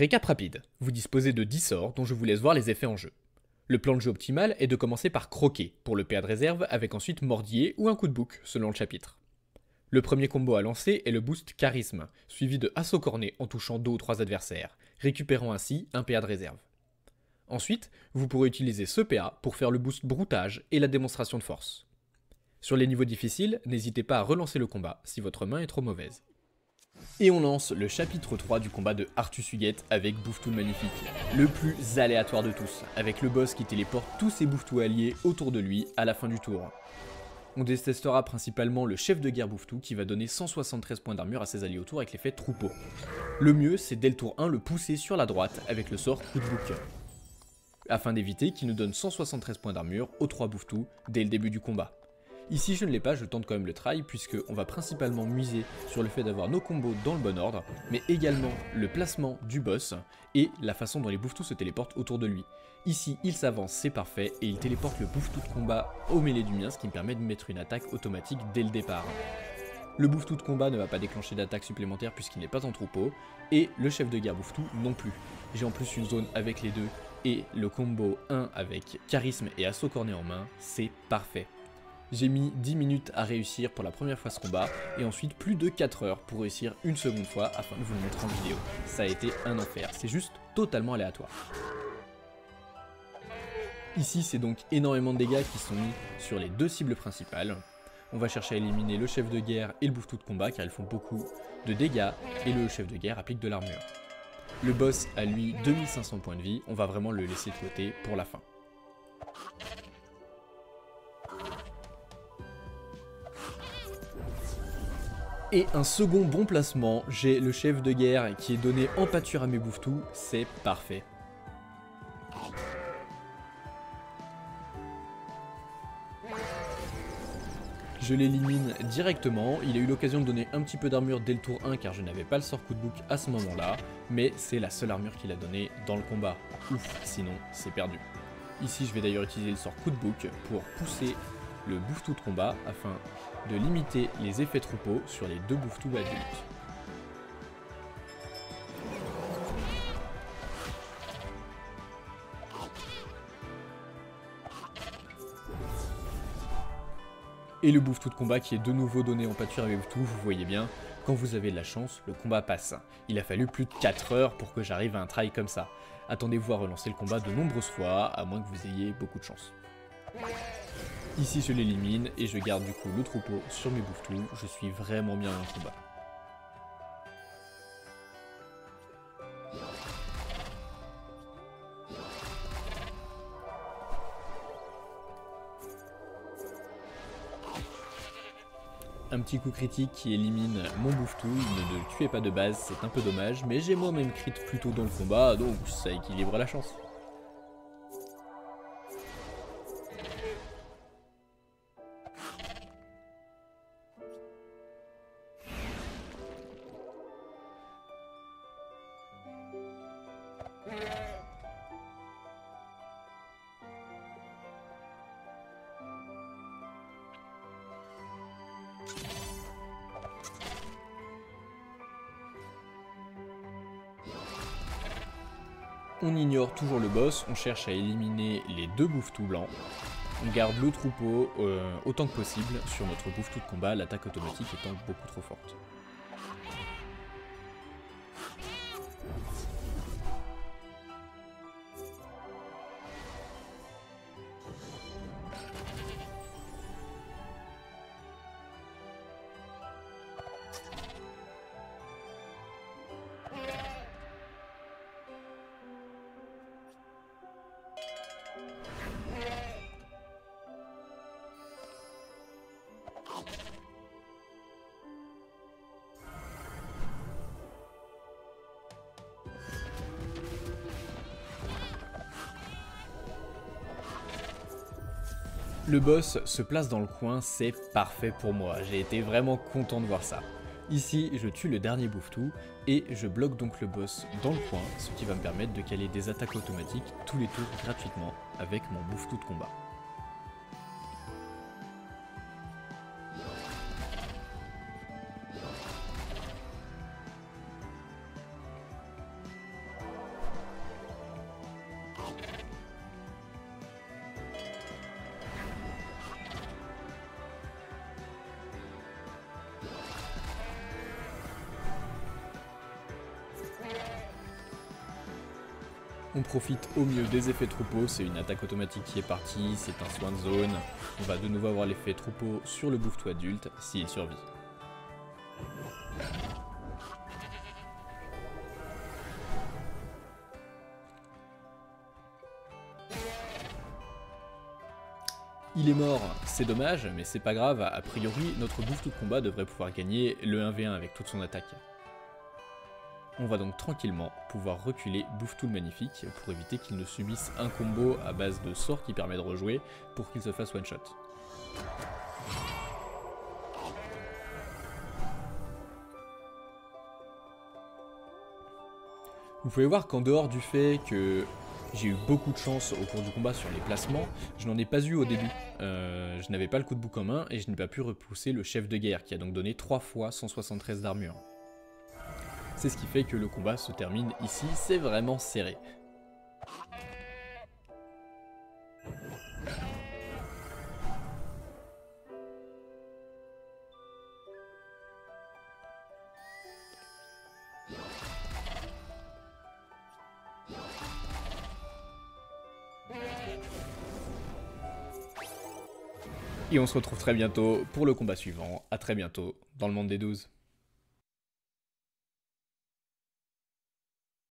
Récap rapide, vous disposez de 10 sorts dont je vous laisse voir les effets en jeu. Le plan de jeu optimal est de commencer par croquer, pour le PA de réserve avec ensuite mordier ou un coup de bouc, selon le chapitre. Le premier combo à lancer est le boost charisme, suivi de assaut corné en touchant 2 ou 3 adversaires, récupérant ainsi un PA de réserve. Ensuite, vous pourrez utiliser ce PA pour faire le boost broutage et la démonstration de force. Sur les niveaux difficiles, n'hésitez pas à relancer le combat si votre main est trop mauvaise. Et on lance le chapitre 3 du combat de Artus Huguette avec Bouffe-Tout le Magnifique, le plus aléatoire de tous, avec le boss qui téléporte tous ses Bouffe-Tout alliés autour de lui à la fin du tour. On détestera principalement le chef de guerre Bouffe-Tout qui va donner 173 points d'armure à ses alliés autour avec l'effet troupeau. Le mieux c'est dès le tour 1 le pousser sur la droite avec le sort coup de bouc, afin d'éviter qu'il nous donne 173 points d'armure aux 3 Bouffe-Tout dès le début du combat. Ici je ne l'ai pas, je tente quand même le try puisque on va principalement miser sur le fait d'avoir nos combos dans le bon ordre, mais également le placement du boss et la façon dont les Bouffe-Tout se téléportent autour de lui. Ici il s'avance, c'est parfait, et il téléporte le Bouffe-Tout de combat au mêlée du mien, ce qui me permet de mettre une attaque automatique dès le départ. Le Bouffe-Tout de combat ne va pas déclencher d'attaque supplémentaire puisqu'il n'est pas en troupeau, et le chef de guerre Bouffe-Tout non plus. J'ai en plus une zone avec les deux, et le combo 1 avec charisme et assaut corné en main, c'est parfait. J'ai mis 10 minutes à réussir pour la première fois ce combat, et ensuite plus de 4 heures pour réussir une seconde fois afin de vous le mettre en vidéo. Ça a été un enfer, c'est juste totalement aléatoire. Ici c'est donc énormément de dégâts qui sont mis sur les deux cibles principales. On va chercher à éliminer le chef de guerre et le Bouffe-Tout de combat car ils font beaucoup de dégâts, et le chef de guerre applique de l'armure. Le boss a lui 2500 points de vie, on va vraiment le laisser de côté pour la fin. Et un second bon placement, j'ai le chef de guerre qui est donné en pâture à mes Bouffe-Tout, c'est parfait. Je l'élimine directement, il a eu l'occasion de donner un petit peu d'armure dès le tour 1 car je n'avais pas le sort coup de bouc à ce moment-là, mais c'est la seule armure qu'il a donnée dans le combat. Ouf, sinon c'est perdu. Ici je vais d'ailleurs utiliser le sort coup de bouc pour pousser le Bouffe-Tout de combat afin de limiter les effets troupeau sur les deux Bouffe-Tout adultes. Et le Bouffe-Tout de combat qui est de nouveau donné en pâture avec Bouffe-Tout, vous voyez bien, quand vous avez de la chance, le combat passe. Il a fallu plus de 4 heures pour que j'arrive à un try comme ça. Attendez-vous à relancer le combat de nombreuses fois, à moins que vous ayez beaucoup de chance. Ici je l'élimine et je garde du coup le troupeau sur mes Bouffe-Tout, je suis vraiment bien dans le combat. Un petit coup critique qui élimine mon Bouffe-Tout, il ne le tuait pas de base, c'est un peu dommage, mais j'ai moi-même crit plus tôt dans le combat, donc ça équilibre la chance. On ignore toujours le boss, on cherche à éliminer les deux Bouffe-Tout blancs. On garde le troupeau autant que possible sur notre Bouffe-Tout de combat, l'attaque automatique étant beaucoup trop forte. Le boss se place dans le coin, c'est parfait pour moi, j'ai été vraiment content de voir ça. Ici, je tue le dernier Bouffe-Tout et je bloque donc le boss dans le coin, ce qui va me permettre de caler des attaques automatiques tous les tours gratuitement avec mon Bouffe-Tout de combat. On profite au mieux des effets troupeaux, c'est une attaque automatique qui est partie, c'est un soin de zone. On va de nouveau avoir l'effet troupeau sur le bouffe-tout adulte s'il survit. Il est mort, c'est dommage, mais c'est pas grave, a priori notre bouffe-tout de combat devrait pouvoir gagner le 1v1 avec toute son attaque. On va donc tranquillement pouvoir reculer Bouffe-tout le Magnifique pour éviter qu'il ne subisse un combo à base de sort qui permet de rejouer pour qu'il se fasse one shot. Vous pouvez voir qu'en dehors du fait que j'ai eu beaucoup de chance au cours du combat sur les placements, je n'en ai pas eu au début. Je n'avais pas le coup de bouc en main et je n'ai pas pu repousser le chef de guerre qui a donc donné 3 fois 173 d'armure. C'est ce qui fait que le combat se termine ici, c'est vraiment serré. Et on se retrouve très bientôt pour le combat suivant. A très bientôt dans le monde des 12.